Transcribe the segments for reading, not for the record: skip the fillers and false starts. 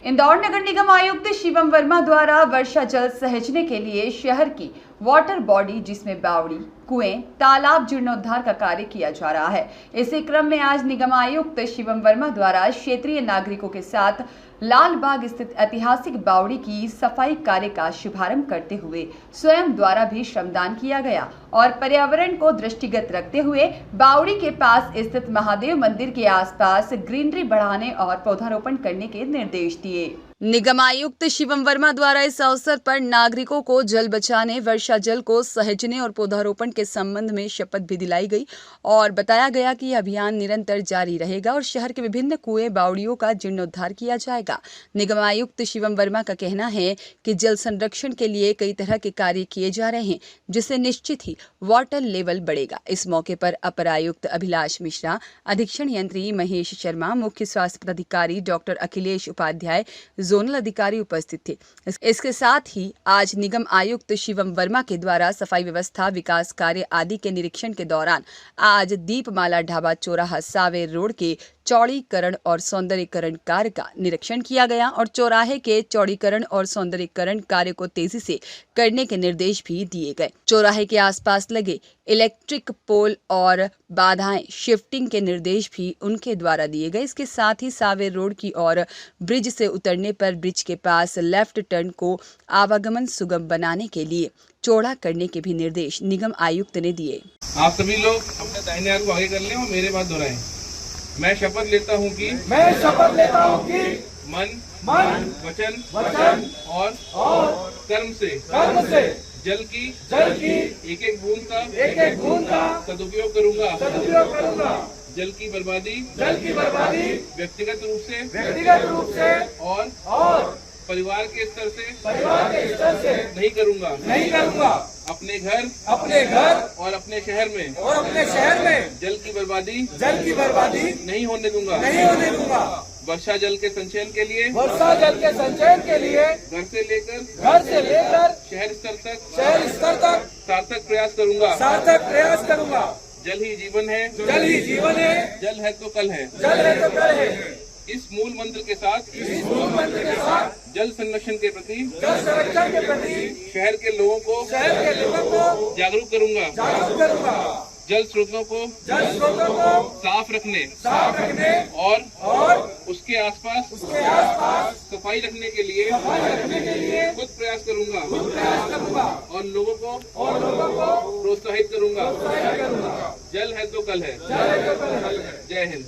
इंदौर नगर निगम आयुक्त शिवम वर्मा द्वारा वर्षा जल सहेजने के लिए शहर की वाटर बॉडी जिसमें बावड़ी, कुएं, तालाब जीर्णोद्धार का कार्य किया जा रहा है। इसी क्रम में आज निगम आयुक्त शिवम वर्मा द्वारा क्षेत्रीय नागरिकों के साथ लाल बाग स्थित ऐतिहासिक बावड़ी की सफाई कार्य का शुभारंभ करते हुए स्वयं द्वारा भी श्रमदान किया गया और पर्यावरण को दृष्टिगत रखते हुए बावड़ी के पास स्थित महादेव मंदिर के आसपास ग्रीनरी बढ़ाने और पौधारोपण करने के निर्देश दिए। निगम आयुक्त शिवम वर्मा द्वारा इस अवसर पर नागरिकों को जल बचाने, वर्षा जल को सहेजने और पौधारोपण के संबंध में शपथ भी दिलाई गई और बताया गया कि यह अभियान निरंतर जारी रहेगा और शहर के विभिन्न कुएं, बावड़ियों का जीर्णोद्धार किया जाएगा। निगम आयुक्त शिवम वर्मा का कहना है कि जल संरक्षण के लिए कई तरह के कार्य किए जा रहे हैं, जिससे निश्चित ही वाटर लेवल बढ़ेगा। इस मौके पर अपर आयुक्त अभिलाष मिश्रा, अधीक्षण यंत्री महेश शर्मा, मुख्य स्वास्थ्य पदाधिकारी डॉक्टर अखिलेश उपाध्याय, जोनल अधिकारी उपस्थित थे। इसके साथ ही आज निगम आयुक्त शिवम वर्मा के द्वारा सफाई व्यवस्था, विकास कार्य आदि के निरीक्षण के दौरान आज दीपमाला ढाबा चौराहा सावेर रोड के चौड़ीकरण और सौंदर्यीकरण कार्य का निरीक्षण किया गया और चौराहे के चौड़ीकरण और सौंदर्यीकरण कार्य को तेजी से करने के निर्देश भी दिए गए। चौराहे के आसपास लगे इलेक्ट्रिक पोल और बाधाएं शिफ्टिंग के निर्देश भी उनके द्वारा दिए गए। इसके साथ ही सावेर रोड की ओर ब्रिज से उतरने पर ब्रिज के पास लेफ्ट टर्न को आवागमन सुगम बनाने के लिए चौड़ा करने के भी निर्देश निगम आयुक्त ने दिए। आप सभी लोग अपने दाहिने हाथ को आगे कर लें और मेरे बात दोहराएं। मैं शपथ लेता हूं कि मन, वचन और कर्म से जल की एक एक बूंद का सदुपयोग करूंगा। जल की बर्बादी व्यक्तिगत रूप से और परिवार के स्तर से नहीं करूंगा। अपने घर और अपने शहर में जल की बर्बादी नहीं होने दूंगा। वर्षा जल के संचयन के लिए घर से लेकर शहर स्तर तक सार्थक प्रयास करूंगा। जल ही जीवन है, जल है तो कल है। इस मूल मंत्र के साथ जल संरक्षण के प्रति शहर के लोगों को जागरूक करूंगा। जल स्रोतों को साफ रखने और उसके आसपास सफाई रखने के लिए खुद प्रयास करूंगा और लोगों को प्रोत्साहित करूंगा। जल है तो कल है। जय हिंद।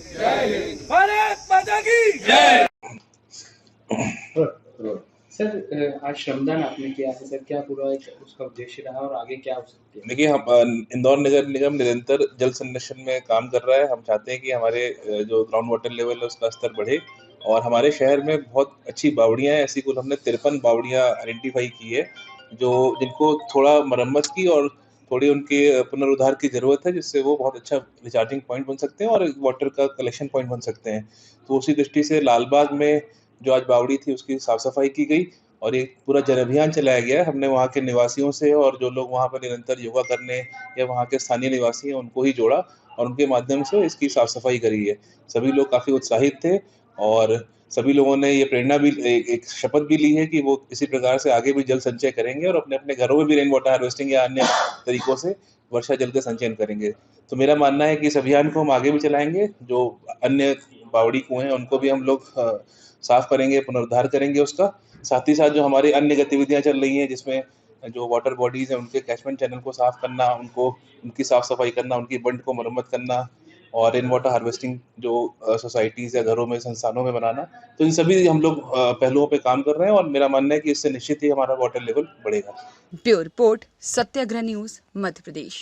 भारत माता की जय। सर, आज श्रमदान आपने किया है सर, क्या पूरा उसका उद्देश्य रहा और आगे क्या हो सकती है? देखिए, हम इंदौर नगर निगम निरंतर जल संरक्षण में काम कर रहा है। हम चाहते हैं कि हमारे जो ग्राउंड वाटर लेवल है उसका स्तर बढ़े और हमारे शहर में बहुत अच्छी बावड़ियाँ हैं। ऐसी कुल हमने 53 बावड़ियाँ आइडेंटिफाई की है जिनको थोड़ा मरम्मत की और थोड़ी उनके पुनरुद्धार की ज़रूरत है, जिससे वो बहुत अच्छा रिचार्जिंग पॉइंट बन सकते हैं और वाटर का कलेक्शन पॉइंट बन सकते हैं। तो उसी दृष्टि से लालबाग में जो आज बावड़ी थी उसकी साफ सफाई की गई और एक पूरा जन अभियान चलाया गया है। हमने वहाँ के निवासियों से और जो लोग वहाँ पर निरंतर योगा करने या वहाँ के स्थानीय निवासी हैं उनको ही जोड़ा और उनके माध्यम से इसकी साफ सफाई करी है। सभी लोग काफ़ी उत्साहित थे और सभी लोगों ने ये प्रेरणा भी एक शपथ भी ली है कि वो इसी प्रकार से आगे भी जल संचय करेंगे और अपने अपने घरों में भी रेन वाटर हार्वेस्टिंग या अन्य तरीकों से वर्षा जल का संचयन करेंगे। तो मेरा मानना है कि इस अभियान को हम आगे भी चलाएंगे। जो अन्य बावड़ी कुएं हैं उनको भी हम लोग साफ करेंगे, पुनरुद्धार करेंगे उसका। साथ ही साथ जो हमारी अन्य गतिविधियां चल रही हैं जिसमें जो वाटर बॉडीज हैं उनके कैचमेंट चैनल को साफ करना, उनकी साफ सफाई करना, उनकी बंड को मरम्मत करना और रेन वाटर हार्वेस्टिंग जो सोसाइटीज़ या घरों में, संस्थानों में बनाना, तो इन सभी हम लोग पहलुओं पे काम कर रहे हैं और मेरा मानना है कि इससे निश्चित ही हमारा वाटर लेवल बढ़ेगा। ब्यूरो रिपोर्ट, सत्याग्रह न्यूज, मध्य प्रदेश।